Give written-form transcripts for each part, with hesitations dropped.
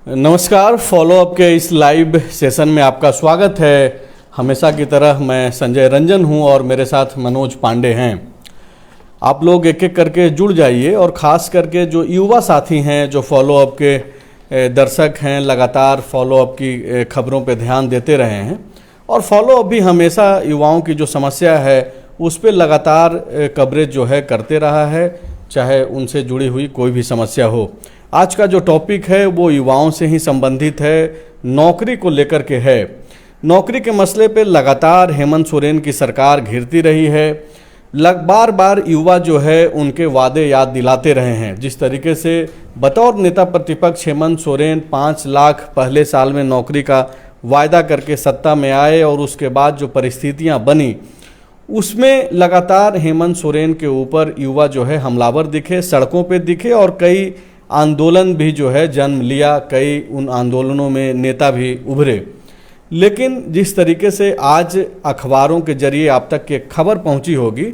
नमस्कार, फॉलोअप के इस लाइव सेशन में आपका स्वागत है। हमेशा की तरह मैं संजय रंजन हूं और मेरे साथ मनोज पांडे हैं। आप लोग एक एक करके जुड़ जाइए और ख़ास करके जो युवा साथी हैं, जो फॉलोअप के दर्शक हैं, लगातार फॉलोअप की खबरों पे ध्यान देते रहे हैं और फॉलोअप भी हमेशा युवाओं की जो समस्या है उस पर लगातार कवरेज जो है करते रहा है, चाहे उनसे जुड़ी हुई कोई भी समस्या हो। आज का जो टॉपिक है वो युवाओं से ही संबंधित है, नौकरी को लेकर के है। नौकरी के मसले पे लगातार हेमंत सोरेन की सरकार घिरती रही है। बार बार युवा जो है उनके वादे याद दिलाते रहे हैं। जिस तरीके से बतौर नेता प्रतिपक्ष हेमंत सोरेन 5 लाख पहले साल में नौकरी का वायदा करके सत्ता में आए और उसके बाद जो परिस्थितियां बनी उसमें लगातार हेमंत सोरेन के ऊपर युवा जो है हमलावर दिखे, सड़कों पे दिखे और कई आंदोलन भी जो है जन्म लिया। कई उन आंदोलनों में नेता भी उभरे। लेकिन जिस तरीके से आज अखबारों के जरिए आप तक की खबर पहुंची होगी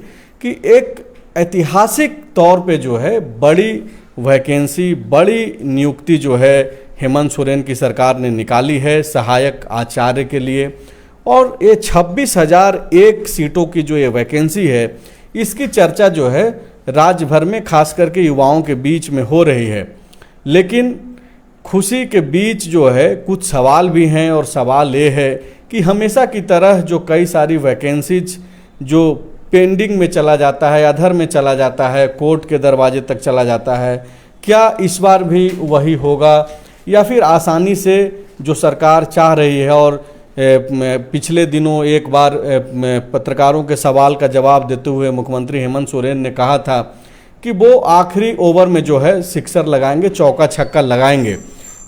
कि एक ऐतिहासिक तौर पे जो है बड़ी वैकेंसी, बड़ी नियुक्ति जो है हेमंत सोरेन की सरकार ने निकाली है सहायक आचार्य के लिए। और ये 26,001 सीटों की जो ये वैकेंसी है, इसकी चर्चा जो है राज्य भर में खास करके युवाओं के बीच में हो रही है। लेकिन खुशी के बीच जो है कुछ सवाल भी हैं और सवाल ये है कि हमेशा की तरह जो कई सारी वैकेंसीज जो पेंडिंग में चला जाता है, अधर में चला जाता है, कोर्ट के दरवाजे तक चला जाता है, क्या इस बार भी वही होगा या फिर आसानी से जो सरकार चाह रही है। और पिछले दिनों एक बार पत्रकारों के सवाल का जवाब देते हुए मुख्यमंत्री हेमंत सोरेन ने कहा था कि वो आखिरी ओवर में जो है सिक्सर लगाएंगे, चौका छक्का लगाएंगे।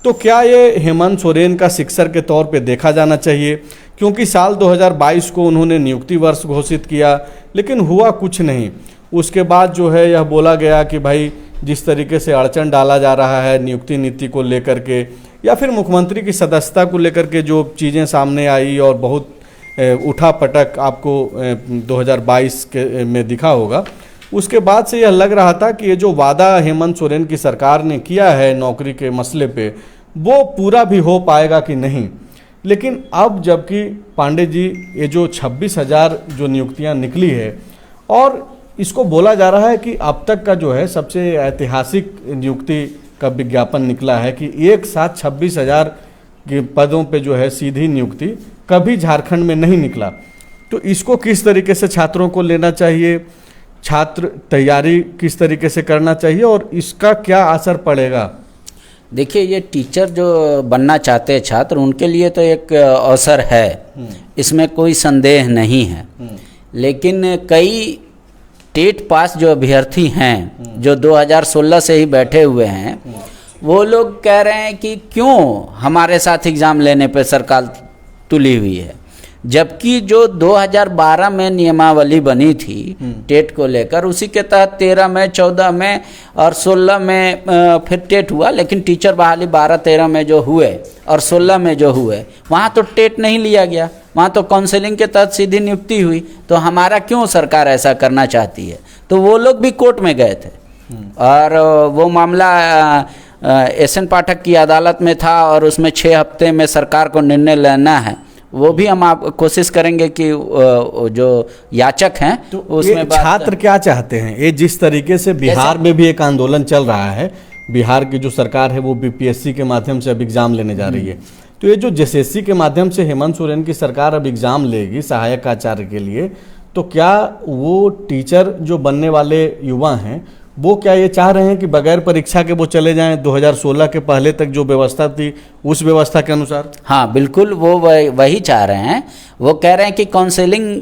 तो क्या ये हेमंत सोरेन का सिक्सर के तौर पे देखा जाना चाहिए? क्योंकि साल 2022 को उन्होंने नियुक्ति वर्ष घोषित किया लेकिन हुआ कुछ नहीं। उसके बाद जो है यह बोला गया कि भाई जिस तरीके से अड़चन डाला जा रहा है नियुक्ति नीति को लेकर के या फिर मुख्यमंत्री की सदस्यता को लेकर के जो चीज़ें सामने आई और बहुत उठा पटक आपको 2022 के में दिखा होगा, उसके बाद से यह लग रहा था कि ये जो वादा हेमंत सोरेन की सरकार ने किया है नौकरी के मसले पे वो पूरा भी हो पाएगा कि नहीं। लेकिन अब जबकि पांडे जी ये जो 26,000 जो नियुक्तियां निकली है और इसको बोला जा रहा है कि अब तक का जो है सबसे ऐतिहासिक नियुक्ति का विज्ञापन निकला है कि एक साथ 26,000 के पदों पे जो है सीधी नियुक्ति कभी झारखंड में नहीं निकला। तो इसको किस तरीके से छात्रों को लेना चाहिए, छात्र तैयारी किस तरीके से करना चाहिए और इसका क्या असर पड़ेगा? देखिए, ये टीचर जो बनना चाहते हैं छात्र, उनके लिए तो एक अवसर है, इसमें कोई संदेह नहीं है। लेकिन कई टेट पास जो अभ्यर्थी हैं जो 2016 से ही बैठे हुए हैं, वो लोग कह रहे हैं कि क्यों हमारे साथ एग्ज़ाम लेने पे सरकार तुली हुई है, जबकि जो 2012 में नियमावली बनी थी टेट को लेकर, उसी के तहत 13 में, 14 में और 16 में फिर टेट हुआ। लेकिन टीचर बहाली 12-13 में जो हुए और 16 में जो हुए, वहाँ तो टेट नहीं लिया गया, वहाँ तो काउंसलिंग के तहत सीधी नियुक्ति हुई। तो हमारा क्यों सरकार ऐसा करना चाहती है? तो वो लोग भी कोर्ट में गए थे और वो मामला एस एन पाठक की अदालत में था और उसमें 6 हफ्ते में सरकार को निर्णय लेना है। वो भी हम आप कोशिश करेंगे कि जो याचक हैं तो उसमें छात्र क्या चाहते हैं। ये जिस तरीके से बिहार में भी एक आंदोलन चल रहा है, बिहार की जो सरकार है वो बीपीएससी के माध्यम से अब एग्जाम लेने जा रही है। तो ये जो जेएसएससी के माध्यम से हेमंत सोरेन की सरकार अब एग्जाम लेगी सहायक आचार्य के लिए, तो क्या वो टीचर जो बनने वाले युवा हैं वो क्या ये चाह रहे हैं कि बगैर परीक्षा के वो चले जाएं 2016 के पहले तक जो व्यवस्था थी उस व्यवस्था के अनुसार? हाँ बिल्कुल, वो वही चाह रहे हैं। वो कह रहे हैं कि काउंसलिंग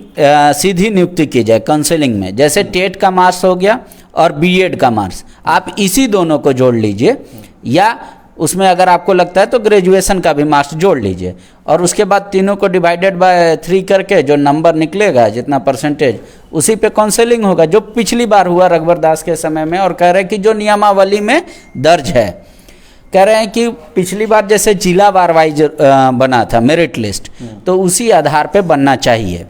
सीधी नियुक्ति की जाए काउंसलिंग में, जैसे टेट का मार्क्स हो गया और बीएड का मार्क्स, आप इसी दोनों को जोड़ लीजिए, या उसमें अगर आपको लगता है तो ग्रेजुएशन का भी मार्क्स जोड़ लीजिए और उसके बाद तीनों को डिवाइडेड बाय 3 करके जो नंबर निकलेगा, जितना परसेंटेज, उसी पे काउंसलिंग होगा, जो पिछली बार हुआ रघुवर दास के समय में। और कह रहे हैं कि जो नियमावली में दर्ज है, कह रहे हैं कि पिछली बार जैसे जिला वार वाइज बना था मेरिट लिस्ट, तो उसी आधार पे बनना चाहिए।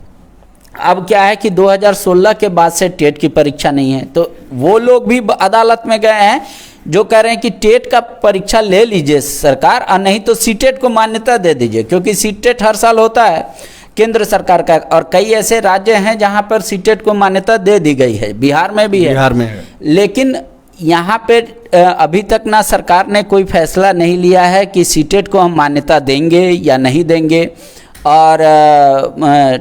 अब क्या है कि 2016 के बाद से टेट की परीक्षा नहीं है, तो वो लोग भी अदालत में गए हैं जो कह रहे हैं कि टेट का परीक्षा ले लीजिए सरकार, और नहीं तो सीटेट को मान्यता दे दीजिए, क्योंकि सीटेट हर साल होता है केंद्र सरकार का, और कई ऐसे राज्य हैं जहां पर सीटेट को मान्यता दे दी गई है, बिहार में भी है। बिहार में है। लेकिन यहाँ पे अभी तक ना सरकार ने कोई फैसला नहीं लिया है कि सीटेट को हम मान्यता देंगे या नहीं देंगे, और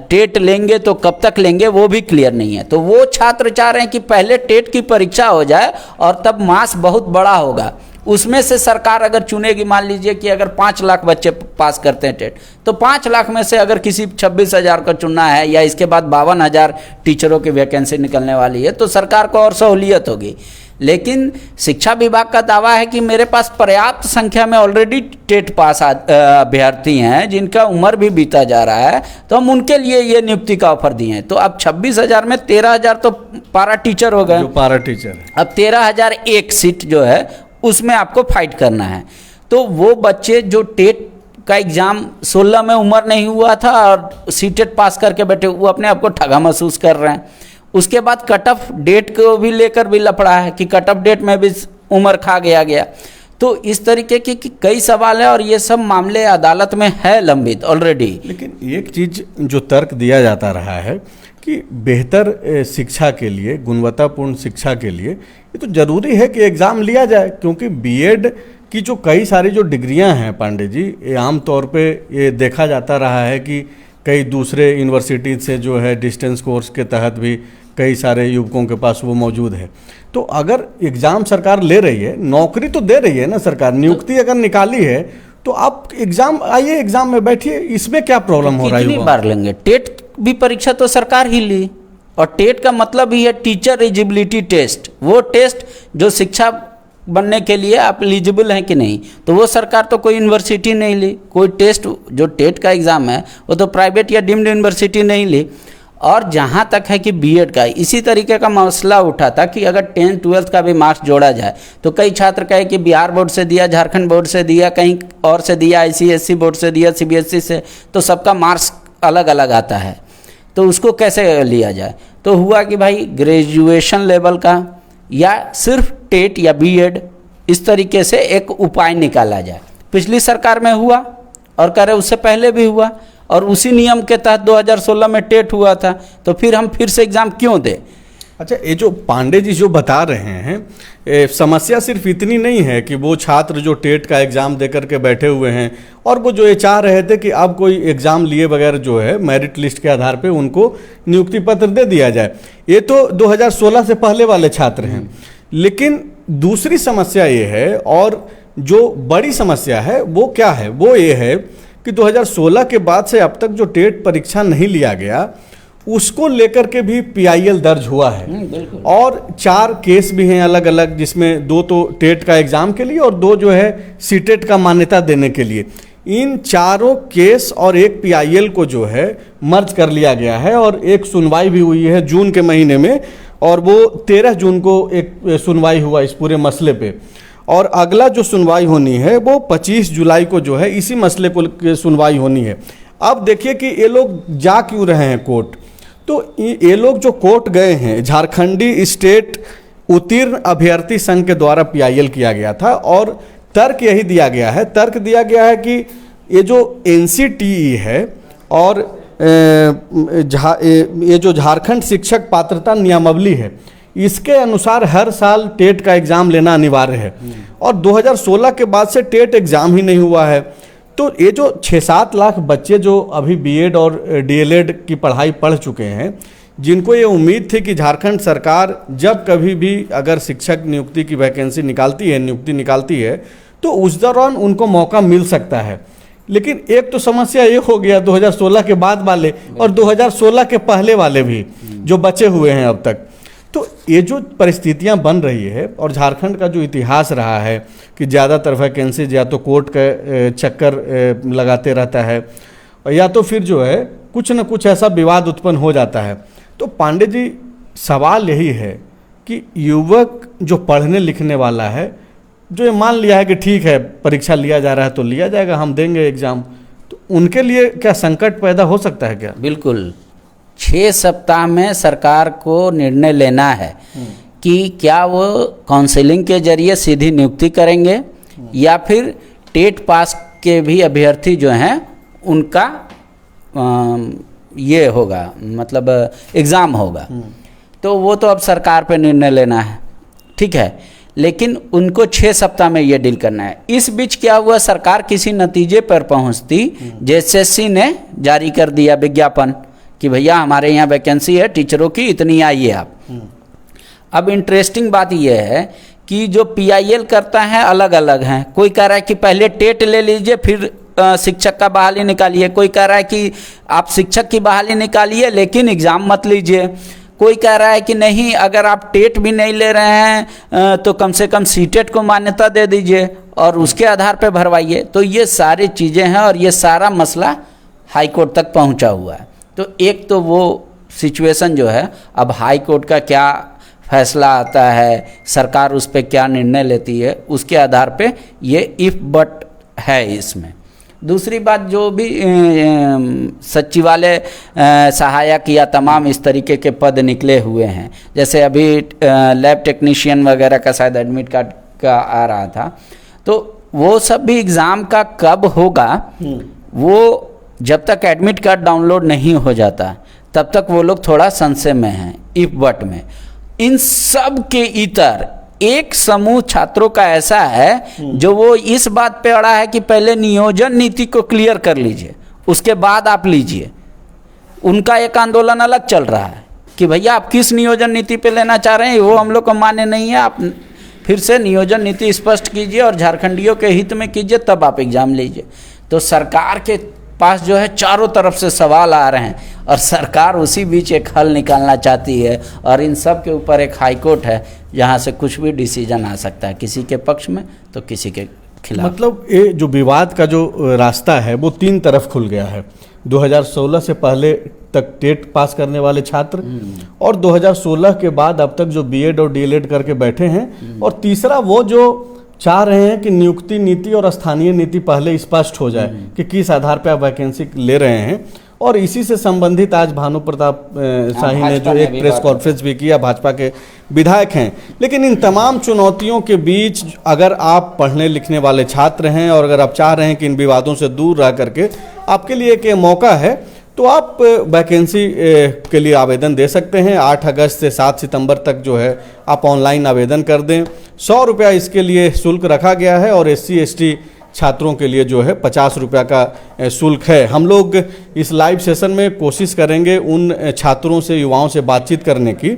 टेट लेंगे तो कब तक लेंगे वो भी क्लियर नहीं है। तो वो छात्र चाह रहे हैं कि पहले टेट की परीक्षा हो जाए और तब मास बहुत बड़ा होगा, उसमें से सरकार अगर चुनेगी, मान लीजिए कि अगर 5 लाख बच्चे पास करते हैं टेट, तो 5 लाख में से अगर किसी 26,000 को चुनना है, या इसके बाद 52,000 टीचरों की वैकेंसी निकलने वाली है, तो सरकार को और सहूलियत होगी। लेकिन शिक्षा विभाग का दावा है कि मेरे पास पर्याप्त संख्या में ऑलरेडी टेट पास अभ्यर्थी हैं जिनका उम्र भी बीता जा रहा है, तो हम उनके लिए ये नियुक्ति का ऑफर दिए हैं। तो अब 26,000 में 13,000 तो पारा टीचर हो गए, जो पारा टीचर है। अब 13,001 सीट जो है उसमें आपको फाइट करना है। तो वो बच्चे जो टेट का एग्ज़ाम 16 में उम्र नहीं हुआ था और सीटेट पास करके बैठे, वो अपने आप को ठगा महसूस कर रहे हैं। उसके बाद कट ऑफ डेट को भी लेकर भी लफड़ा है कि कट ऑफ डेट में भी उम्र खा गया। तो इस तरीके की कई सवाल है, और ये सब मामले अदालत में है लंबित ऑलरेडी। लेकिन एक चीज़ जो तर्क दिया जाता रहा है कि बेहतर शिक्षा के लिए, गुणवत्तापूर्ण शिक्षा के लिए ये तो ज़रूरी है कि एग्ज़ाम लिया जाए, क्योंकि बीएड की जो कई सारी जो डिग्रियां हैं पांडे जी, ये आम तौर पे ये देखा जाता रहा है कि कई दूसरे यूनिवर्सिटी से जो है डिस्टेंस कोर्स के तहत भी कई सारे युवकों के पास वो मौजूद है। तो अगर एग्ज़ाम सरकार ले रही है, नौकरी तो दे रही है ना सरकार, नियुक्ति अगर निकाली है तो आप एग्ज़ाम आइए, एग्ज़ाम में बैठिए, इसमें क्या प्रॉब्लम हो रहा है? कितनी बार लेंगे? टेट भी परीक्षा तो सरकार ही ली, और टेट का मतलब ही है टीचर एलिजिबिलिटी टेस्ट। वो टेस्ट जो शिक्षा बनने के लिए आप एलिजिबल हैं कि नहीं, तो वो सरकार तो कोई यूनिवर्सिटी नहीं ली, कोई टेस्ट जो टेट का एग्ज़ाम है वो तो प्राइवेट या डीम्ड यूनिवर्सिटी नहीं ली। और जहाँ तक है कि बीएड का, इसी तरीके का मसला उठा था कि अगर 10th 12th का भी मार्क्स जोड़ा जाए, तो कई छात्र कहे कि बिहार बोर्ड से दिया, झारखंड बोर्ड से दिया, कहीं और से दिया, ICSE बोर्ड से दिया, CBSE से, तो सबका मार्क्स अलग अलग आता है, तो उसको कैसे लिया जाए? तो हुआ कि भाई ग्रेजुएशन लेवल का या सिर्फ टेट या बीएड, इस तरीके से एक उपाय निकाला जाए। पिछली सरकार में हुआ, और कह रहे उससे पहले भी हुआ, और उसी नियम के तहत 2016 में टेट हुआ था, तो फिर हम फिर से एग्ज़ाम क्यों दें? अच्छा, ये जो पांडे जी जो बता रहे हैं, समस्या सिर्फ इतनी नहीं है कि वो छात्र जो टेट का एग्ज़ाम दे करके बैठे हुए हैं, और वो जो ये चाह रहे थे कि अब कोई एग्ज़ाम लिए बगैर जो है मेरिट लिस्ट के आधार पे उनको नियुक्ति पत्र दे दिया जाए, ये तो 2016 से पहले वाले छात्र हैं। लेकिन दूसरी समस्या ये है, और जो बड़ी समस्या है वो क्या है, वो ये है कि 2016 के बाद से अब तक जो टेट परीक्षा नहीं लिया गया, उसको लेकर के भी PIL दर्ज हुआ है, और 4 केस भी हैं अलग अलग, जिसमें 2 तो टेट का एग्ज़ाम के लिए और 2 जो है सीटेट का मान्यता देने के लिए। इन चारों केस और एक PIL को जो है मर्ज कर लिया गया है, और एक सुनवाई भी हुई है जून के महीने में, और वो 13 जून को एक सुनवाई हुआ इस पूरे मसले पे, और अगला जो सुनवाई होनी है वो 25 जुलाई को जो है इसी मसले को सुनवाई होनी है। अब देखिए कि ये लोग जा क्यों रहे हैं कोर्ट, तो ये लोग जो कोर्ट गए हैं, झारखंडी स्टेट उत्तीर्ण अभ्यर्थी संघ के द्वारा PIL किया गया था, और तर्क यही दिया गया है, कि ये जो NCTE है और ये जो झारखंड शिक्षक पात्रता नियमावली है, इसके अनुसार हर साल टेट का एग्ज़ाम लेना अनिवार्य है, और 2016 के बाद से टेट एग्ज़ाम ही नहीं हुआ है। तो ये जो 6-7 लाख बच्चे जो अभी बीएड और DLED की पढ़ाई पढ़ चुके हैं, जिनको ये उम्मीद थी कि झारखंड सरकार जब कभी भी अगर शिक्षक नियुक्ति की वैकेंसी नियुक्ति निकालती है, तो उस दौरान उनको मौका मिल सकता है। लेकिन एक तो समस्या ये हो गया 2016 के बाद वाले और 2016 के पहले वाले भी जो बचे हुए हैं अब तक। तो ये जो परिस्थितियां बन रही है, और झारखंड का जो इतिहास रहा है कि ज़्यादातर वैकेंसीज या तो कोर्ट का चक्कर लगाते रहता है, या तो फिर जो है कुछ न कुछ ऐसा विवाद उत्पन्न हो जाता है। तो पांडे जी, सवाल यही है कि युवक जो पढ़ने लिखने वाला है, जो ये मान लिया है कि ठीक है परीक्षा लिया जा रहा है तो लिया जाएगा, हम देंगे एग्ज़ाम, तो उनके लिए क्या संकट पैदा हो सकता है क्या? बिल्कुल। 6 सप्ताह में सरकार को निर्णय लेना है कि क्या वो काउंसलिंग के जरिए सीधी नियुक्ति करेंगे या फिर टेट पास के भी अभ्यर्थी जो हैं उनका ये होगा, मतलब एग्ज़ाम होगा। तो वो तो अब सरकार पे निर्णय लेना है, ठीक है, लेकिन उनको 6 सप्ताह में ये डील करना है। इस बीच क्या हुआ, सरकार किसी नतीजे पर पहुंचती, जेएसएससी ने जारी कर दिया विज्ञापन कि भैया हमारे यहाँ वैकेंसी है टीचरों की, इतनी आइए आप। अब इंटरेस्टिंग बात यह है कि जो पीआईएल करता है अलग अलग हैं। कोई कह रहा है कि पहले टेट ले लीजिए फिर शिक्षक का बहाली निकालिए, कोई कह रहा है कि आप शिक्षक की बहाली निकालिए लेकिन एग्ज़ाम मत लीजिए, कोई कह रहा है कि नहीं अगर आप टेट भी नहीं ले रहे हैं तो कम से कम सीटेट को मान्यता दे दीजिए और उसके आधार पर भरवाइए। तो ये सारी चीज़ें हैं और ये सारा मसला हाई कोर्ट तक पहुंचा हुआ है। तो एक तो वो सिचुएशन जो है, अब हाई कोर्ट का क्या फैसला आता है, सरकार उस पर क्या निर्णय लेती है, उसके आधार पे ये इफ बट है इसमें। दूसरी बात, जो भी सचिवालय सहायक या तमाम इस तरीके के पद निकले हुए हैं, जैसे अभी लैब टेक्नीशियन वगैरह का शायद एडमिट कार्ड का आ रहा था, तो वो सब भी एग्ज़ाम का कब होगा, वो जब तक एडमिट कार्ड डाउनलोड नहीं हो जाता तब तक वो लोग थोड़ा संशय में हैं, इफ बट में। इन सब के इतर एक समूह छात्रों का ऐसा है जो वो इस बात पे अड़ा है कि पहले नियोजन नीति को क्लियर कर लीजिए, उसके बाद आप लीजिए। उनका एक आंदोलन अलग चल रहा है कि भैया आप किस नियोजन नीति पे लेना चाह रहे हैं, वो हम लोग को मान्य नहीं है, आप फिर से नियोजन नीति स्पष्ट कीजिए और झारखंडियों के हित में कीजिए, तब आप एग्ज़ाम लीजिए। तो सरकार के पास जो है चारों तरफ से सवाल आ रहे हैं और सरकार उसी बीच एक हल निकालना चाहती है, और इन सब के ऊपर एक हाई कोर्ट है जहां से कुछ भी डिसीजन आ सकता है, किसी के पक्ष में तो किसी के खिलाफ। मतलब ये जो विवाद का जो रास्ता है वो 3 तरफ खुल गया है। 2016 से पहले तक टेट पास करने वाले छात्र और 2016 के बाद अब तक जो बीएड और डीएलएड करके बैठे हैं, और तीसरा वो जो चाह रहे हैं कि नियुक्ति नीति और स्थानीय नीति पहले स्पष्ट हो जाए कि किस आधार पर आप वैकेंसी ले रहे हैं। और इसी से संबंधित आज भानु प्रताप शाही ने जो एक प्रेस कॉन्फ्रेंस भी किया, भाजपा के विधायक हैं। लेकिन इन तमाम चुनौतियों के बीच अगर आप पढ़ने लिखने वाले छात्र हैं और अगर आप चाह रहे हैं कि इन विवादों से दूर रह करके आपके लिए एक मौका है, तो आप वैकेंसी के लिए आवेदन दे सकते हैं। 8 अगस्त से 7 सितंबर तक जो है आप ऑनलाइन आवेदन कर दें। 100 रुपया इसके लिए शुल्क रखा गया है और SC ST छात्रों के लिए जो है 50 रुपया का शुल्क है। हम लोग इस लाइव सेशन में कोशिश करेंगे उन छात्रों से, युवाओं से बातचीत करने की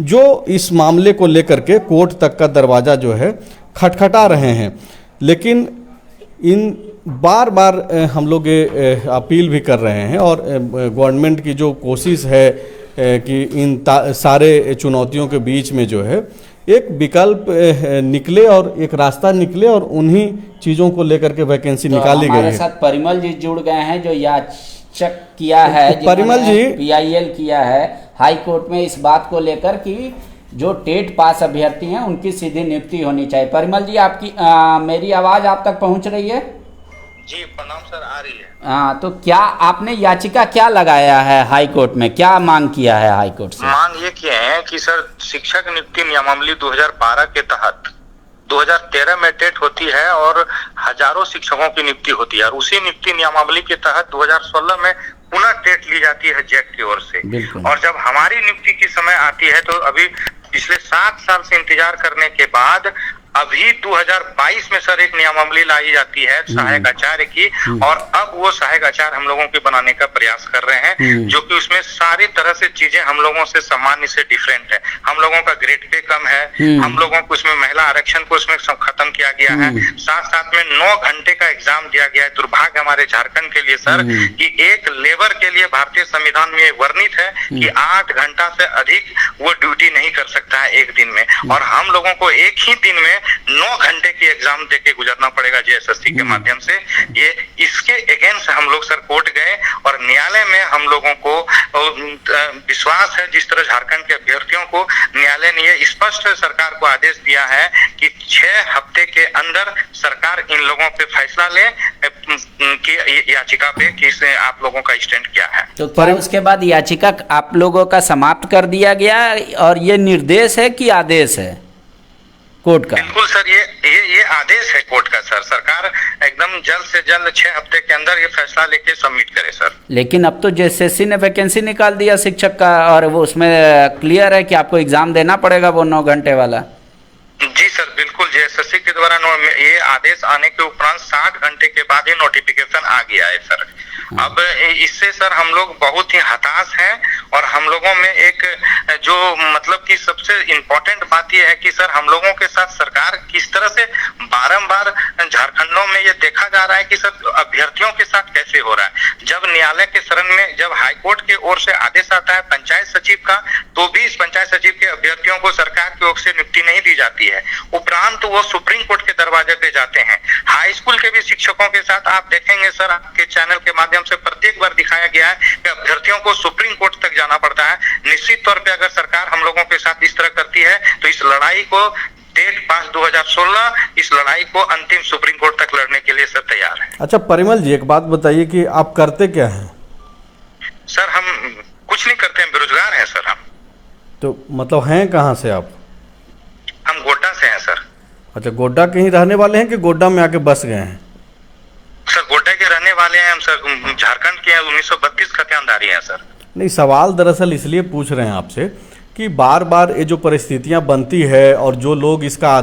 जो इस मामले को लेकर के कोर्ट तक का दरवाज़ा जो है खटखटा रहे हैं। लेकिन इन बार बार हम लोग ये अपील भी कर रहे हैं और गवर्नमेंट की जो कोशिश है कि इन सारे चुनौतियों के बीच में जो है एक विकल्प निकले और एक रास्ता निकले और उन्हीं चीज़ों को लेकर के वैकेंसी निकाली गई है। हमारे साथ परिमल जी जुड़ गए हैं जो याचक किया है, परिमल जी पीआईएल किया है हाई कोर्ट में इस बात को लेकर कि जो टेट पास अभ्यर्थी हैं उनकी सीधी नियुक्ति होनी चाहिए। परिमल जी, आपकी मेरी आवाज़ आप तक पहुंच रही है? जी प्रणाम सर, आ रही है। हाँ, तो क्या आपने याचिका क्या लगाया है हाई कोर्ट में, क्या मांग किया है हाई कोर्ट से? मांग ये किए हैं कि सर शिक्षक नियुक्ति नियमावली 2012 के तहत 2013 में टेट होती है और हजारों शिक्षकों की नियुक्ति होती है, और उसी नियुक्ति नियमावली के तहत 2016 में पुनः टेट ली जाती है जैक की ओर से। और जब हमारी नियुक्ति की समय आती है तो अभी पिछले 7 साल से इंतजार करने के बाद अभी 2022 में सर एक नियमावली लाई जाती है सहायक आचार्य की, और अब वो सहायक आचार्य हम लोगों के बनाने का प्रयास कर रहे हैं, जो कि उसमें सारी तरह से चीजें हम लोगों से सामान्य से डिफरेंट है। हम लोगों का ग्रेड पे कम है, हम लोगों को उसमें महिला आरक्षण को उसमें खत्म किया गया है, साथ साथ में 9 घंटे का एग्जाम दिया गया है। दुर्भाग्य हमारे झारखंड के लिए सर कि एक लेबर के लिए भारतीय संविधान में वर्णित है कि 8 घंटा से अधिक वो ड्यूटी नहीं कर सकता है एक दिन में, और हम लोगों को एक ही दिन में 9 घंटे की एग्जाम देके गुजरना पड़ेगा जेएसएससी के माध्यम से। ये इसके अगेंस्ट हम लोग सर कोर्ट गए और न्यायालय में हम लोगों को विश्वास है, जिस तरह झारखंड के अभ्यर्थियों को न्यायालय ने ये स्पष्ट सरकार को आदेश दिया है कि 6 हफ्ते के अंदर सरकार इन लोगों पे फैसला ले, की याचिका पे कि इसने आप लोगों का स्टैंड क्या है। तो क्या उसके बाद याचिका आप लोगों का समाप्त कर दिया गया और ये निर्देश है कि आदेश है कोर्ट का? बिल्कुल सर, ये आदेश है कोर्ट का सर। सरकार एकदम जल्द से जल्द 6 हफ्ते के अंदर ये फैसला लेके सबमिट करे सर। लेकिन अब तो जेएसएससी ने वैकेंसी निकाल दिया शिक्षक का, और वो उसमें क्लियर है कि आपको एग्जाम देना पड़ेगा वो 9 घंटे वाला। जी सर बिल्कुल, जेएसएससी के द्वारा ये आदेश आने के उपरांत 60 घंटे के बाद ही नोटिफिकेशन आ गया है सर। अब इससे सर हम लोग बहुत ही हताश हैं, और हम लोगों में एक जो मतलब कि सबसे इम्पोर्टेंट बात यह है कि सर हम लोगों के साथ सरकार किस तरह से बारंबार झारखंडों में ये देखा जा रहा है कि सर अभ्यर्थियों के साथ कैसे हो रहा है। जब न्यायालय के शरण में जब हाईकोर्ट की ओर से आदेश आता है पंचायत सचिव का, तो भी इस पंचायत सचिव के अभ्यर्थियों को सरकार की ओर से नियुक्ति नहीं दी जाती है। उपरांत वो सुप्रीम कोर्ट के दरवाजे पे जाते हैं। हाई स्कूल के भी शिक्षकों के साथ आप देखेंगे सर, आपके चैनल के माध्यम से प्रत्येक बार दिखाया गया है कि अभ्यर्थियों को सुप्रीम कोर्ट तक जाना पड़ता है। निश्चित तौर पे अगर सरकार हम लोगों के साथ इस तरह करती है तो इस लड़ाई को टेट पास 2016 इस लड़ाई को अंतिम सुप्रीम कोर्ट तक लड़ने के लिए सर तैयार है। अच्छा परिमल जी, एक बात बताइए कि आप करते क्या हैं? सर हम कुछ नहीं करते हैं, बेरोजगार हैं सर हम। तो मतलब हैं कहाँ से आप? हम गोड्डा से हैं सर। अच्छा, गोड्डा के ही रहने वाले हैं कि गोड्डा में आके बस गए हैं? सर गोड्डा के रहने वाले हैं हम सर, झारखंड के 1932 खतियानदारी हैं सर। नहीं, सवाल दरअसल इसलिए पूछ रहे हैं आपसे कि बार बार ये जो परिस्थितियां बनती है और जो लोग इसका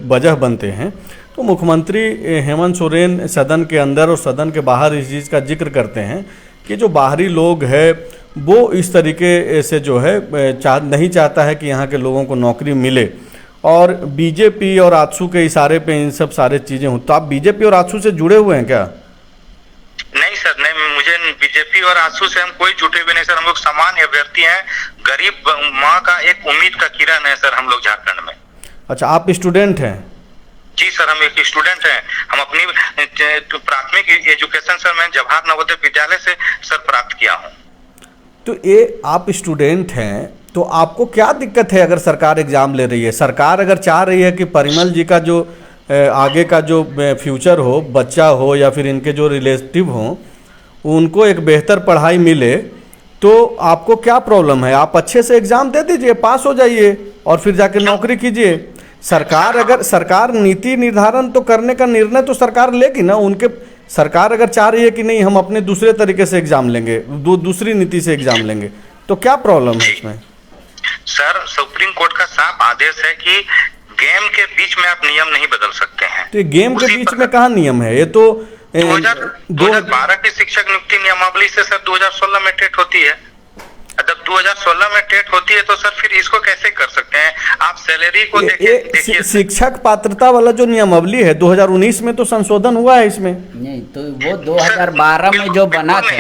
वजह बनते हैं, तो मुख्यमंत्री हेमंत सोरेन सदन के अंदर और सदन के बाहर इस चीज़ का जिक्र करते हैं कि जो बाहरी लोग है वो इस तरीके से जो है नहीं चाहता है कि यहाँ के लोगों को नौकरी मिले, और बीजेपी और आजसू के इशारे पे इन सब सारे चीज़ें हों। तो आप बीजेपी और आजसू से जुड़े हुए हैं क्या? नहीं सर, नहीं, मुझे बीजेपी और आजसू से हम कोई जुटे हुए नहीं सर। हम लोग सामान्य अभ्यर्थी हैं, गरीब माँ का एक उम्मीद का किरण है सर हम लोग झारखंड में। अच्छा, आप स्टूडेंट हैं? जी सर, हम एक स्टूडेंट हैं। हम अपनी प्राथमिक एजुकेशन सर मैं जवाहर नवोदय विद्यालय से सर प्राप्त किया हूँ। तो ये आप स्टूडेंट हैं, तो आपको क्या दिक्कत है अगर सरकार एग्ज़ाम ले रही है? सरकार अगर चाह रही है कि परिमल जी का जो आगे का जो फ्यूचर हो, बच्चा हो या फिर इनके जो रिलेटिव हों, उनको एक बेहतर पढ़ाई मिले, तो आपको क्या प्रॉब्लम है? आप अच्छे से एग्ज़ाम दे दीजिए, पास हो जाइए और फिर जाके नौकरी कीजिए। सरकार नीति निर्धारण तो करने का निर्णय तो सरकार लेगी ना। उनके सरकार अगर चाह रही है कि नहीं हम अपने दूसरे तरीके से एग्ज़ाम लेंगे, दूसरी नीति से एग्ज़ाम लेंगे, तो क्या प्रॉब्लम है इसमें? सर सुप्रीम कोर्ट का साफ आदेश है कि गेम के बीच में आप नियम नहीं बदल सकते हैं। तो ये गेम के बीच में कहाँ नियम है? ये तो 2012 की शिक्षक नियुक्ति नियमावली से सर 2016 में टेट होती है। जब 2016 में टेट होती है तो सर फिर इसको कैसे कर सकते हैं आप? सैलरी को देखिए, शिक्षक पात्रता वाला जो नियमावली है 2019 में तो संशोधन हुआ है इसमें। नहीं, तो वो 2012 में जो बना था।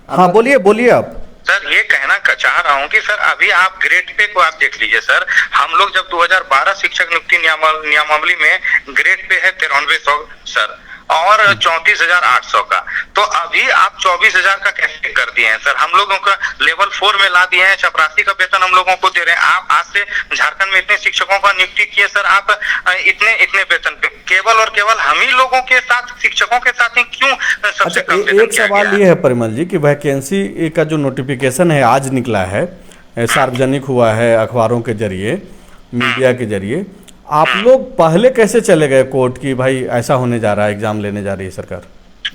हाँ बोलिए आप। सर ये कहना चाह रहा हूँ कि सर अभी आप ग्रेड पे को आप देख लीजिए सर। हम लोग जब 2012 शिक्षक नियुक्ति नियमावली में ग्रेड पे है 9300 सर, और 34,800 का, तो अभी आप 24,000 का कैसे कर दिए हैं सर? हम लोगों का लेवल 4 में ला दिए हैं, चपरासी का वेतन हम लोगों को दे रहे हैं। आप आज से झारखंड में इतने शिक्षकों का नियुक्ति किए सर, आप इतने वेतन पे केवल और केवल हम ही लोगों के साथ शिक्षकों के साथ ही क्यों सबसे कम वेतन? एक सवाल ये है परिमल जी कि वैकेंसी का जो नोटिफिकेशन है आज निकला है, सार्वजनिक हुआ है अखबारों के जरिए, मीडिया के जरिए, आप लोग पहले कैसे चले गए कोर्ट की भाई ऐसा होने जा रहा है, एग्जाम लेने जा रही है सरकार?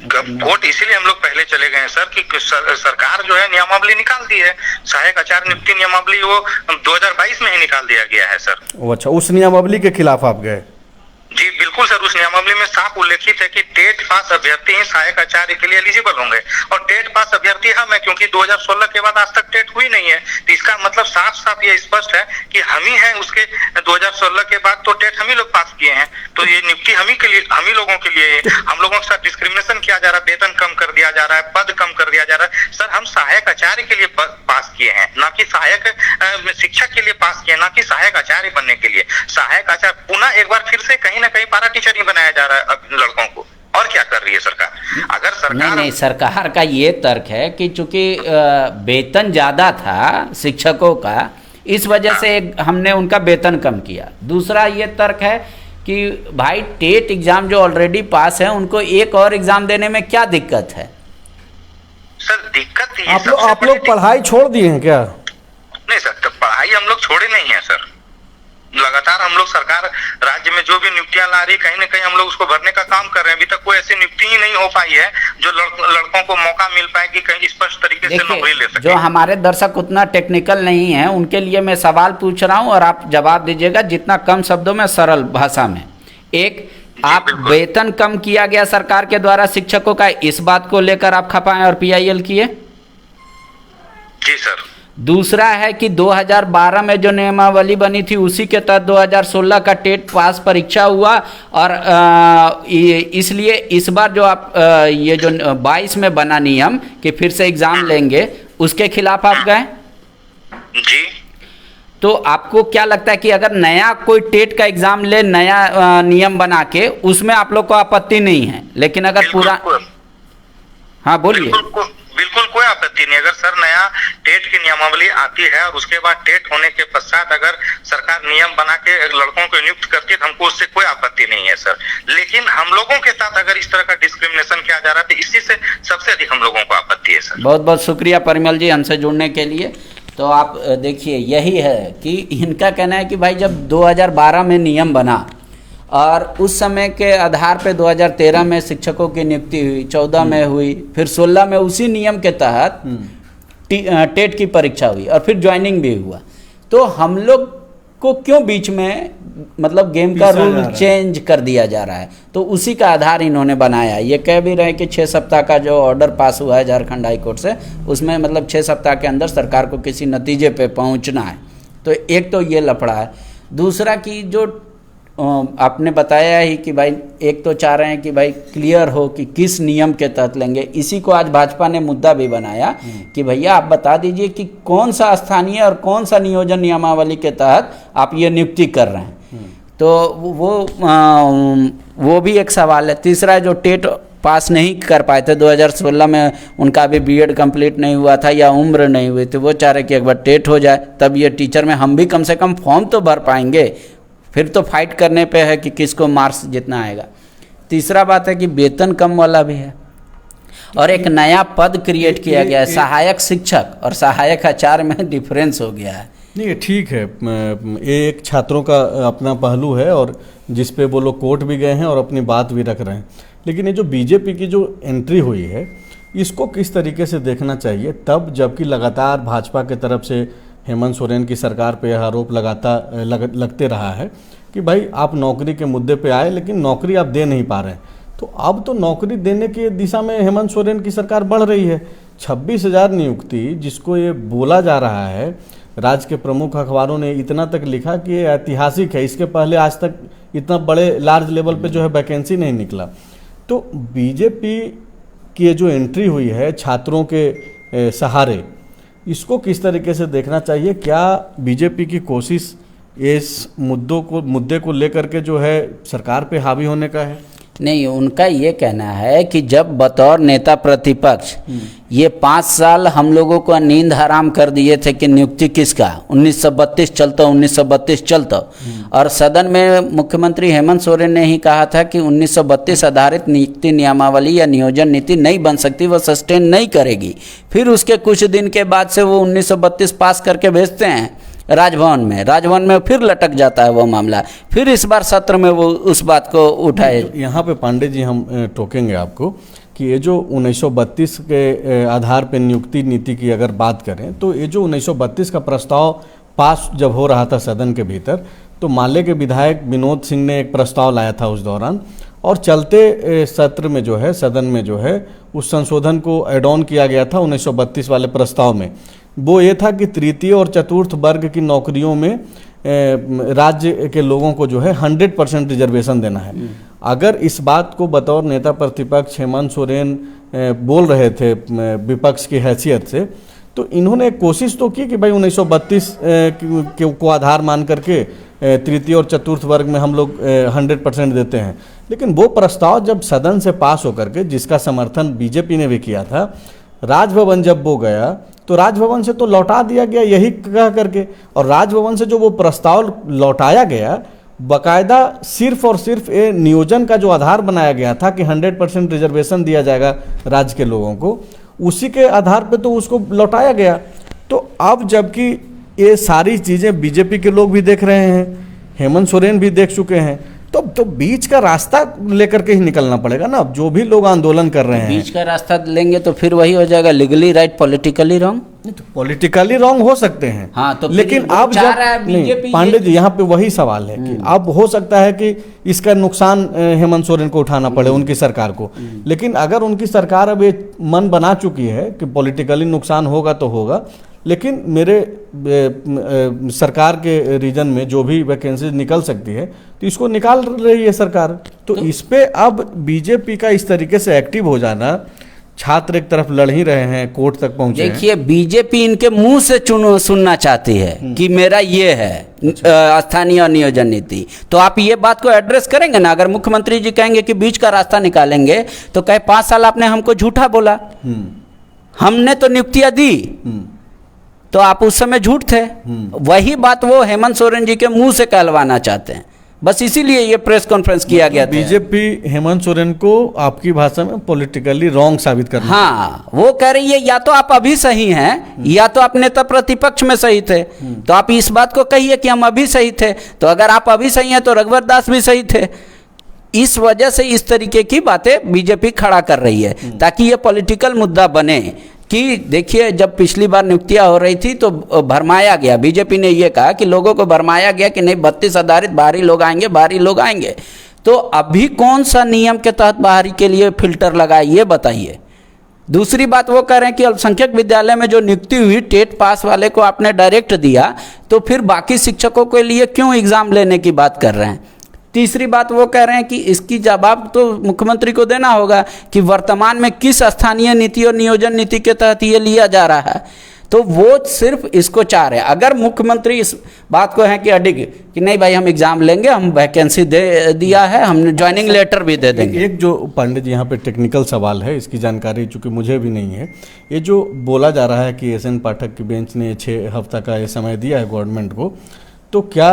कोर्ट इसीलिए हम लोग पहले चले गए हैं सर कि सरकार जो है नियमावली निकाल दी है, सहायक आचार्य नियुक्ति नियमावली वो 2022 में ही निकाल दिया गया है सर। अच्छा, उस नियमावली के खिलाफ आप गए? जी बिल्कुल सर, उस नियमावली में साफ उल्लेखित है कि टेट पास अभ्यर्थी ही सहायक आचार्य के लिए एलिजिबल होंगे, और टेट पास अभ्यर्थी हम है क्योंकि 2016 के बाद आज तक टेट हुई नहीं है। तो इसका मतलब साफ साफ ये स्पष्ट है कि हम ही हैं उसके 2016 के बाद तो टेट हम ही लोग पास किए हैं, तो ये नियुक्ति हम ही के लिए, हम ही लोगों के लिए हम लोगों के साथ डिस्क्रिमिनेशन किया जा रहा है, वेतन कम कर दिया जा रहा है, पद कम कर दिया जा रहा है। सर हम सहायक आचार्य के लिए पास किए हैं, ना कि सहायक शिक्षक के लिए पास किए, ना कि सहायक आचार्य बनने के लिए। सहायक आचार्य पुनः एक बार फिर से कहीं ना कहीं पारा टीचर ही बनाया जा रहा है लड़कों को। और क्या कर रही है सरकार? अगर सरकार नहीं, सरकार का ये तर्क है कि चूंकि वेतन ज्यादा था शिक्षकों का, इस वजह से हमने उनका वेतन कम किया। दूसरा ये तर्क है कि भाई टेट एग्जाम जो ऑलरेडी पास है उनको एक और एग्जाम देने में क्या दिक्कत है? सर दिक्कत ये आप लोग पढ़ाई छोड़ दिए हैं क्या? नहीं सर, तो पढ़ाई हम लोग छोड़े नहीं है सर। लगातार हम लोग सरकार राज्य में जो भी नियुक्तियां ला रही, कहीं ना कहीं हम लोग उसको भरने का काम कर रहे हैं। अभी तक कोई ऐसी नियुक्ति ही नहीं हो पाई है जो लड़कों को मौका मिल पाए कि कहीं स्पष्ट तरीके से नौकरी ले सके। जो हमारे दर्शक उतना टेक्निकल नहीं है उनके लिए मैं सवाल पूछ रहा हूं और आप जवाब दीजिएगा जितना कम शब्दों में, सरल भाषा में। एक, आप वेतन कम किया गया सरकार के द्वारा शिक्षकों का, इस बात को लेकर आप खपाएं और PIL किए? जी सर। दूसरा है कि 2012 में जो नियमावली बनी थी उसी के तहत 2016 का टेट पास परीक्षा हुआ और इसलिए इस बार जो आप ये जो 22 में बना नियम कि फिर से एग्जाम लेंगे, उसके खिलाफ आप गए? जी। तो आपको क्या लगता है कि अगर नया कोई टेट का एग्जाम ले, नया नियम बना के, उसमें आप लोग को आपत्ति नहीं है, लेकिन अगर पूरा, हाँ बोलिए। बिल्कुल कोई आपत्ति नहीं। अगर सर नया टेट की नियमावली आती है और उसके बाद टेट होने के पश्चात अगर सरकार नियम बना के लड़कों को नियुक्त करती है तो हमको उससे कोई आपत्ति नहीं है सर। लेकिन हम लोगों के साथ अगर इस तरह का डिस्क्रिमिनेशन किया जा रहा है तो इसी से सबसे अधिक हम लोगों को आपत्ति है सर। बहुत बहुत शुक्रिया परिमल जी हमसे जुड़ने के लिए। तो आप देखिए, यही है कि इनका कहना है कि भाई जब 2012 में नियम बना और उस समय के आधार पे 2013 में शिक्षकों की नियुक्ति हुई, 14 में हुई, फिर 16 में उसी नियम के तहत टेट की परीक्षा हुई और फिर ज्वाइनिंग भी हुआ, तो हम लोग को क्यों बीच में मतलब गेम का रूल चेंज कर दिया जा रहा है? तो उसी का आधार इन्होंने बनाया। ये कह भी रहे कि 6 सप्ताह का जो ऑर्डर पास हुआ है झारखंड हाई कोर्ट से, उसमें मतलब 6 सप्ताह के अंदर सरकार को किसी नतीजे पे पहुंचना है। तो एक तो ये लफड़ा है। दूसरा कि जो आपने बताया ही कि भाई एक तो चाह रहे हैं कि भाई क्लियर हो कि किस नियम के तहत लेंगे। इसी को आज भाजपा ने मुद्दा भी बनाया कि भैया आप बता दीजिए कि कौन सा स्थानीय और कौन सा नियोजन नियमावली के तहत आप ये नियुक्ति कर रहे हैं। तो वो भी एक सवाल है। तीसरा, जो टेट पास नहीं कर पाए थे 2016 में, उनका अभी बीएड कंप्लीट नहीं हुआ था या उम्र नहीं हुई थी, वो चाह रहे कि एक बार टेट हो जाए तब ये टीचर में हम भी कम से कम फॉर्म तो भर पाएंगे। फिर तो फाइट करने पे है कि किसको मार्क्स जितना आएगा। तीसरा बात है कि वेतन कम वाला भी है और एक नया पद क्रिएट किया गया है, सहायक शिक्षक और सहायक आचार्य में डिफरेंस हो गया है। नहीं ठीक है, ये एक छात्रों का अपना पहलू है और जिस पे वो लोग कोर्ट भी गए हैं और अपनी बात भी रख रहे हैं। लेकिन ये जो बीजेपी की जो एंट्री हुई है इसको किस तरीके से देखना चाहिए, तब जबकि लगातार भाजपा की तरफ से हेमंत सोरेन की सरकार पे यह आरोप लगते रहा है कि भाई आप नौकरी के मुद्दे पे आए लेकिन नौकरी आप दे नहीं पा रहे हैं। तो अब तो नौकरी देने की दिशा में हेमंत सोरेन की सरकार बढ़ रही है। 26,000 नियुक्ति जिसको ये बोला जा रहा है, राज्य के प्रमुख अखबारों ने इतना तक लिखा कि ये ऐतिहासिक है, इसके पहले आज तक इतना बड़े लार्ज लेवल पे जो है वैकेंसी नहीं निकला। तो बीजेपी की जो एंट्री हुई है छात्रों के सहारे, इसको किस तरीके से देखना चाहिए? क्या बीजेपी की कोशिश इस मुद्दे को लेकर के जो है सरकार पे हावी होने का है? नहीं, उनका ये कहना है कि जब बतौर नेता प्रतिपक्ष ये 5 साल हम लोगों को नींद हराम कर दिए थे कि नियुक्ति किसका, 1932 चलता 1932 चलता, और सदन में मुख्यमंत्री हेमंत सोरेन ने ही कहा था कि 1932 आधारित नियुक्ति नियमावली या नियोजन नीति नहीं बन सकती, वो सस्टेन नहीं करेगी। फिर उसके कुछ दिन के बाद से वो 1932 पास करके भेजते हैं राजभवन में फिर लटक जाता है वो मामला। फिर इस बार सत्र में वो उस बात को उठाए। यहाँ पे पांडे जी हम टोकेंगे आपको कि ये जो 1932 के आधार पे नियुक्ति नीति की अगर बात करें तो ये जो 1932 का प्रस्ताव पास जब हो रहा था सदन के भीतर, तो माले के विधायक विनोद सिंह ने एक प्रस्ताव लाया था उस दौरान, और चलते सत्र में जो है सदन में जो है उस संशोधन को एड ऑन किया गया था 1932 वाले प्रस्ताव में। वो ये था कि तृतीय और चतुर्थ वर्ग की नौकरियों में राज्य के लोगों को जो है 100% रिजर्वेशन देना है। अगर इस बात को बतौर नेता प्रतिपक्ष हेमंत सोरेन बोल रहे थे विपक्ष की हैसियत से, तो इन्होंने कोशिश तो की कि भाई 1932 को आधार मान करके तृतीय और चतुर्थ वर्ग में हम लोग 100% देते हैं। लेकिन वो प्रस्ताव जब सदन से पास होकर के, जिसका समर्थन बीजेपी ने भी किया था, राजभवन जब वो गया तो राजभवन से तो लौटा दिया गया यही कह करके, और राजभवन से जो वो प्रस्ताव लौटाया गया बाकायदा सिर्फ और सिर्फ ये नियोजन का जो आधार बनाया गया था कि 100% रिजर्वेशन दिया जाएगा राज्य के लोगों को, उसी के आधार पे तो उसको लौटाया गया। तो अब जबकि ये सारी चीज़ें बीजेपी के लोग भी देख रहे हैं, हेमंत सोरेन भी देख चुके हैं, तो बीच का रास्ता लेकर के ही निकलना पड़ेगा ना। अब जो भी लोग आंदोलन कर रहे हैं, बीच का रास्ता लेंगे तो फिर वही हो जाएगा, लीगली राइट पॉलिटिकली रॉन्ग। तो पॉलिटिकली रॉन्ग हो सकते हैं, हाँ, तो लेकिन अब चाह जब रहा है नहीं, बीजेपी पांडे जी यहाँ पे वही सवाल है कि अब हो सकता है कि इसका नुकसान हेमंत सोरेन को उठाना पड़े, उनकी सरकार को। लेकिन अगर उनकी सरकार अब ये मन बना चुकी है कि पॉलिटिकली नुकसान होगा तो होगा, लेकिन मेरे सरकार के रीजन में जो भी वैकेंसी निकल सकती है तो इसको निकाल रही है सरकार। तो इस पे अब बीजेपी का इस तरीके से एक्टिव हो जाना, छात्र एक तरफ लड़ ही रहे हैं, कोर्ट तक पहुंचे हैं। देखिए, बीजेपी इनके मुंह से सुनना चाहती है कि मेरा ये है स्थानीय और नियोजन नीति। तो आप ये बात को एड्रेस करेंगे ना। अगर मुख्यमंत्री जी कहेंगे कि बीच का रास्ता निकालेंगे तो कहे 5 साल आपने हमको झूठा बोला, हमने तो नियुक्तियां दी, तो आप उस समय झूठ थे। वही बात वो हेमंत सोरेन जी के मुंह से कहलवाना चाहते हैं, बस इसीलिए ये प्रेस कॉन्फ्रेंस किया गया था। बीजेपी हेमंत सोरेन को आपकी भाषा में पॉलिटिकली रॉन्ग साबित करना। हाँ, वो कह रही है या तो आप अभी सही हैं या तो आप नेता प्रतिपक्ष में सही थे। तो आप इस बात को कहिए कि हम अभी सही थे, तो अगर आप अभी सही हैं तो रघुवर दास भी सही थे। इस वजह से इस तरीके की बातें बीजेपी खड़ा कर रही है ताकि ये पॉलिटिकल मुद्दा बने कि देखिए, जब पिछली बार नियुक्तियां हो रही थी तो भरमाया गया, बीजेपी ने ये कहा कि लोगों को भरमाया गया कि नहीं 32 आधारित बाहरी लोग आएंगे, बाहरी लोग आएंगे। तो अभी कौन सा नियम के तहत बाहरी के लिए फिल्टर लगा, ये बताइए। दूसरी बात वो कह रहे हैं कि अल्पसंख्यक विद्यालय में जो नियुक्ति हुई टेट पास वाले को आपने डायरेक्ट दिया, तो फिर बाकी शिक्षकों के लिए क्यों एग्जाम लेने की बात कर रहे हैं। तीसरी बात वो कह रहे हैं कि इसकी जवाब तो मुख्यमंत्री को देना होगा कि वर्तमान में किस स्थानीय नीति और नियोजन नीति के तहत ये लिया जा रहा है। तो वो सिर्फ इसको चाह रहे हैं। अगर मुख्यमंत्री इस बात को है कि अडिग कि नहीं भाई हम एग्जाम लेंगे, हम वैकेंसी दे दिया है, हम ज्वाइनिंग लेटर भी दे देंगे। एक जो पांडे जी यहाँ पे टेक्निकल सवाल है, इसकी जानकारी चूंकि मुझे भी नहीं है, ये जो बोला जा रहा है कि एसएन पाठक की बेंच ने 6 हफ्ता का ये समय दिया है गवर्नमेंट को, तो क्या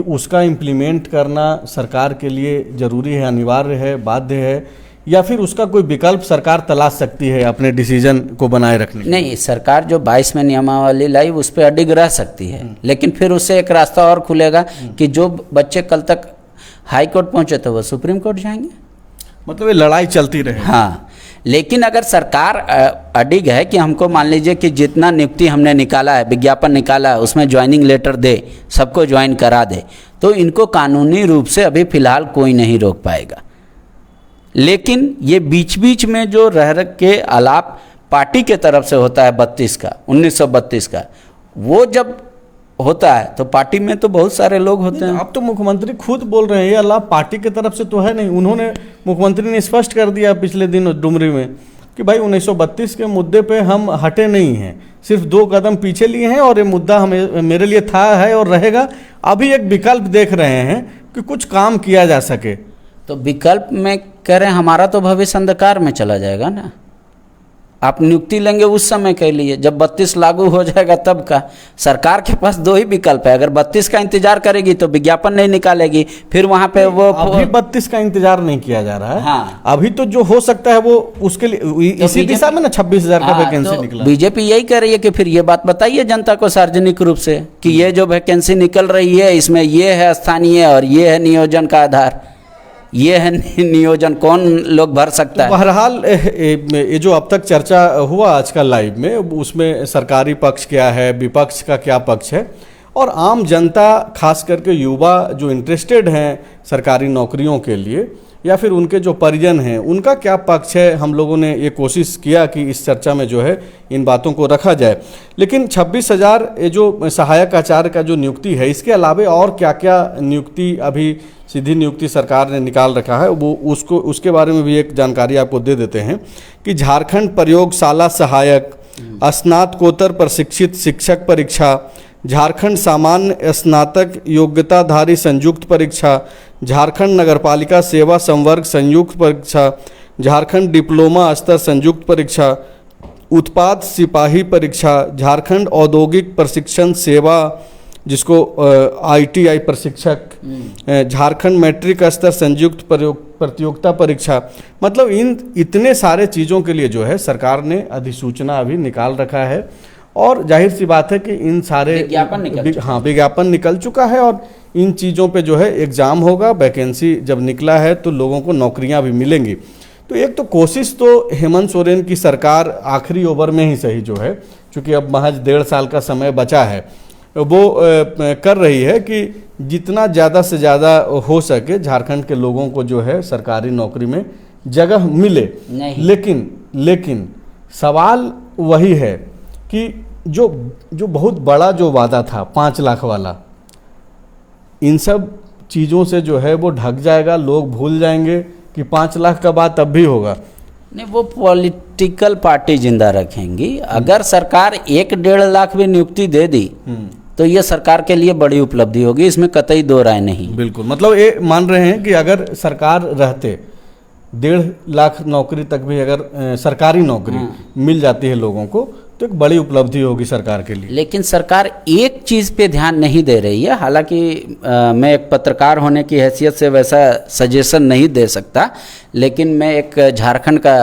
उसका इम्प्लीमेंट करना सरकार के लिए ज़रूरी है, अनिवार्य है, बाध्य है, या फिर उसका कोई विकल्प सरकार तलाश सकती है अपने डिसीजन को बनाए रखने? नहीं, सरकार जो 22 में नियमावली लाई उस पर अडिग रह सकती है, लेकिन फिर उससे एक रास्ता और खुलेगा कि जो बच्चे कल तक हाई कोर्ट पहुंचे तो वो सुप्रीम कोर्ट जाएंगे। मतलब ये लड़ाई चलती रहे। हाँ, लेकिन अगर सरकार अडिग है कि हमको मान लीजिए कि जितना नियुक्ति हमने निकाला है, विज्ञापन निकाला है, उसमें ज्वाइनिंग लेटर दे, सबको ज्वाइन करा दे, तो इनको कानूनी रूप से अभी फिलहाल कोई नहीं रोक पाएगा। लेकिन ये बीच बीच में जो रह के आलाप पार्टी के तरफ से होता है 1932 का, वो जब होता है तो पार्टी में तो बहुत सारे लोग होते हैं। अब तो मुख्यमंत्री खुद बोल रहे हैं ये लाभ पार्टी की तरफ से तो है नहीं। उन्होंने, मुख्यमंत्री ने स्पष्ट कर दिया पिछले दिन डुमरी में कि भाई 1932 के मुद्दे पे हम हटे नहीं हैं, सिर्फ 2 कदम पीछे लिए हैं और ये मुद्दा हमें, मेरे लिए था, है और रहेगा। अभी एक विकल्प देख रहे हैं कि कुछ काम किया जा सके। तो विकल्प में कह रहे हैं हमारा तो भविष्य अंधकार में चला जाएगा ना। आप नियुक्ति लेंगे उस समय के लिए जब 32 लागू हो जाएगा तब का। सरकार के पास 2 ही विकल्प है। अगर 32 का इंतजार करेगी तो विज्ञापन नहीं निकालेगी, फिर वहां पे वो अभी 32 का इंतजार नहीं किया जा रहा है। हाँ। अभी तो जो हो सकता है वो उसके लिए इसी दिशा में ना 26,000 का वैकेंसी तो निकला। बीजेपी यही कह रही है कि फिर ये बात बताइए जनता को सार्वजनिक रूप से कि ये जो वैकेंसी निकल रही है इसमें ये है स्थानीय और ये है नियोजन का आधार, ये है नियोजन, कौन लोग भर सकता है। बहरहाल ये जो अब तक चर्चा हुआ आजकल लाइव में, उसमें सरकारी पक्ष क्या है, विपक्ष का क्या पक्ष है, और आम जनता खास करके युवा जो इंटरेस्टेड हैं सरकारी नौकरियों के लिए, या फिर उनके जो परिजन हैं उनका क्या पक्ष है, हम लोगों ने ये कोशिश किया कि इस चर्चा में जो है इन बातों को रखा जाए। लेकिन 26,000 ये जो सहायक आचार्य का जो नियुक्ति है, इसके अलावा और क्या क्या नियुक्ति अभी सीधी नियुक्ति सरकार ने निकाल रखा है, वो उसके बारे में भी एक जानकारी आपको दे देते हैं कि झारखंड प्रयोगशाला सहायक, स्नातकोत्तर प्रशिक्षित शिक्षक परीक्षा, झारखंड सामान्य स्नातक योग्यताधारी संयुक्त परीक्षा, झारखंड नगरपालिका सेवा संवर्ग संयुक्त परीक्षा, झारखंड डिप्लोमा स्तर संयुक्त परीक्षा, उत्पाद सिपाही परीक्षा, झारखंड औद्योगिक प्रशिक्षण सेवा जिसको ITI प्रशिक्षक, झारखंड मैट्रिक स्तर संयुक्त प्रतियोगिता परीक्षा, मतलब इन इतने सारे चीज़ों के लिए जो है सरकार ने अधिसूचना अभी निकाल रखा है। और जाहिर सी बात है कि इन सारे विज्ञापन निकल चुका है और इन चीज़ों पे जो है एग्ज़ाम होगा। वैकेंसी जब निकला है तो लोगों को नौकरियां भी मिलेंगी। तो एक तो कोशिश तो हेमंत सोरेन की सरकार आखिरी ओवर में ही सही जो है, चूँकि अब महज 1.5 साल का समय बचा है, वो कर रही है कि जितना ज़्यादा से ज़्यादा हो सके झारखंड के लोगों को जो है सरकारी नौकरी में जगह मिले। लेकिन सवाल वही है कि जो बहुत बड़ा जो वादा था 5 लाख वाला, इन सब चीज़ों से जो है वो ढक जाएगा। लोग भूल जाएंगे कि 5 लाख का बात अब भी होगा। नहीं, वो पॉलिटिकल पार्टी जिंदा रखेंगी। अगर सरकार 1-1.5 लाख भी नियुक्ति दे दी तो ये सरकार के लिए बड़ी उपलब्धि होगी, इसमें कतई दो राय नहीं। बिल्कुल, मतलब ये मान रहे हैं कि अगर सरकार रहते 1.5 लाख नौकरी तक भी अगर सरकारी नौकरी मिल जाती है लोगों को तो एक बड़ी उपलब्धि होगी सरकार के लिए। लेकिन सरकार एक चीज़ पे ध्यान नहीं दे रही है। हालांकि मैं एक पत्रकार होने की हैसियत से वैसा सजेशन नहीं दे सकता, लेकिन मैं एक झारखंड का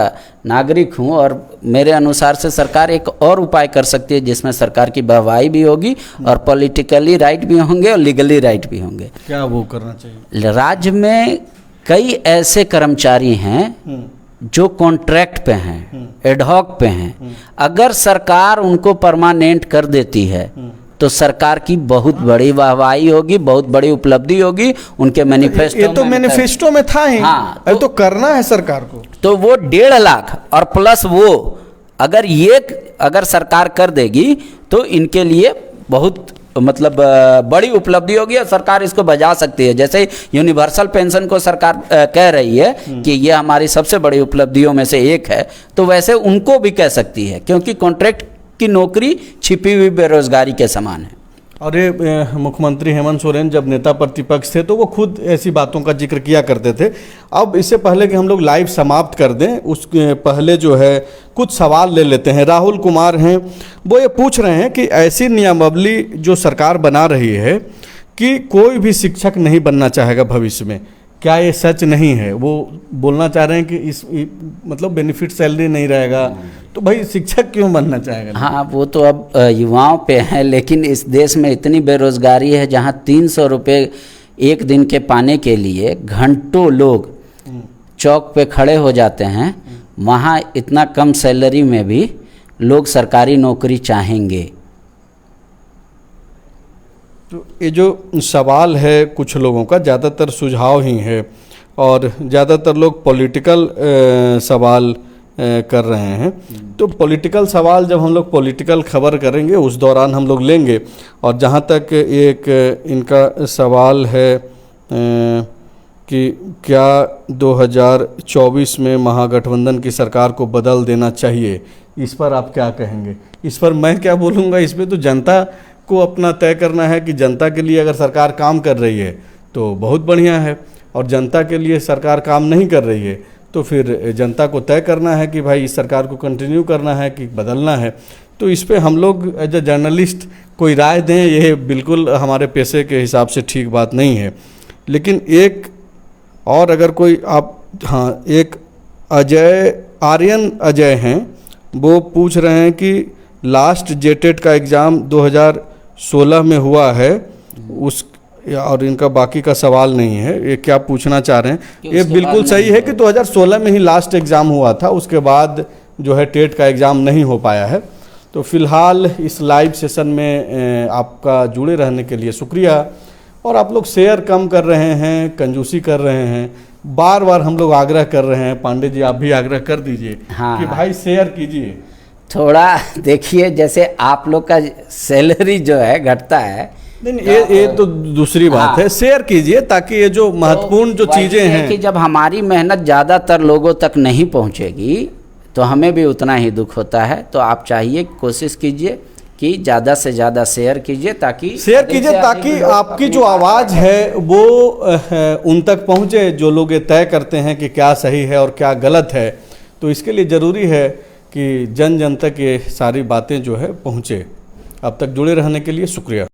नागरिक हूं और मेरे अनुसार से सरकार एक और उपाय कर सकती है जिसमें सरकार की वाहवाही भी होगी और पॉलिटिकली राइट भी होंगे और लीगली राइट भी होंगे। क्या वो करना चाहिए? राज्य में कई ऐसे कर्मचारी हैं जो कॉन्ट्रैक्ट पे हैं, एडहॉक पे हैं। अगर सरकार उनको परमानेंट कर देती है तो सरकार की बहुत बड़ी वाहवाही होगी, बहुत बड़ी उपलब्धि होगी। उनके मैनिफेस्टो ये तो मैनिफेस्टो में था ही। हाँ, तो करना है सरकार को। तो वो 1.5 लाख और प्लस वो अगर सरकार कर देगी तो इनके लिए बहुत मतलब बड़ी उपलब्धि होगी और सरकार इसको बजा सकती है। जैसे यूनिवर्सल पेंशन को सरकार कह रही है कि ये हमारी सबसे बड़ी उपलब्धियों में से एक है, तो वैसे उनको भी कह सकती है, क्योंकि कॉन्ट्रैक्ट की नौकरी छिपी हुई बेरोजगारी के समान है। और ये मुख्यमंत्री हेमंत सोरेन जब नेता प्रतिपक्ष थे तो वो खुद ऐसी बातों का जिक्र किया करते थे। अब इससे पहले कि हम लोग लाइव समाप्त कर दें, उसके पहले जो है कुछ सवाल ले लेते हैं। राहुल कुमार हैं, वो ये पूछ रहे हैं कि ऐसी नियमावली जो सरकार बना रही है कि कोई भी शिक्षक नहीं बनना चाहेगा भविष्य में, क्या ये सच नहीं है? वो बोलना चाह रहे हैं कि मतलब बेनिफिट सैलरी नहीं रहेगा, तो भाई शिक्षक क्यों बनना चाहेगा? हाँ, वो तो अब युवाओं पे है, लेकिन इस देश में इतनी बेरोजगारी है जहाँ 300 रुपये एक दिन के पाने के लिए घंटों लोग चौक पे खड़े हो जाते हैं। वहाँ इतना कम सैलरी में भी लोग सरकारी नौकरी चाहेंगे। तो ये जो सवाल है कुछ लोगों का, ज़्यादातर सुझाव ही है और ज़्यादातर लोग पॉलिटिकल सवाल कर रहे हैं। तो पॉलिटिकल सवाल जब हम लोग पॉलिटिकल खबर करेंगे उस दौरान हम लोग लेंगे। और जहाँ तक एक इनका सवाल है कि क्या 2024 में महागठबंधन की सरकार को बदल देना चाहिए, इस पर आप क्या कहेंगे? इस पर मैं क्या बोलूँगा, इस पर तो जनता को अपना तय करना है कि जनता के लिए अगर सरकार काम कर रही है तो बहुत बढ़िया है, और जनता के लिए सरकार काम नहीं कर रही है तो फिर जनता को तय करना है कि भाई इस सरकार को कंटिन्यू करना है कि बदलना है। तो इस पे हम लोग एज ए जर्नलिस्ट कोई राय दें, ये बिल्कुल हमारे पेशे के हिसाब से ठीक बात नहीं है। लेकिन एक और अगर कोई एक अजय हैं, वो पूछ रहे हैं कि लास्ट जेटेट का एग्ज़ाम 2016 में हुआ है और इनका बाकी का सवाल नहीं है। ये क्या पूछना चाह रहे हैं, ये बिल्कुल सही है कि 2016 में ही लास्ट एग्ज़ाम हुआ था, उसके बाद जो है टेट का एग्ज़ाम नहीं हो पाया है। तो फिलहाल इस लाइव सेशन में आपका जुड़े रहने के लिए शुक्रिया। और आप लोग शेयर कम कर रहे हैं, कंजूसी कर रहे हैं, बार बार हम लोग आग्रह कर रहे हैं। पांडे जी आप भी आग्रह कर दीजिए कि भाई शेयर कीजिए। थोड़ा देखिए, जैसे आप लोग का सैलरी जो है घटता है, नहीं ये तो दूसरी बात है। शेयर कीजिए ताकि ये जो महत्वपूर्ण जो चीज़ें हैं कि जब हमारी मेहनत ज़्यादातर लोगों तक नहीं पहुंचेगी तो हमें भी उतना ही दुख होता है। तो आप चाहिए कोशिश कीजिए कि ज़्यादा से ज़्यादा शेयर कीजिए ताकि आपकी जो आवाज़ है वो उन तक पहुँचे जो लोग ये तय करते हैं कि क्या सही है और क्या गलत है। तो इसके लिए ज़रूरी है कि जन जन तक ये सारी बातें जो है पहुँचे। अब तक जुड़े रहने के लिए शुक्रिया।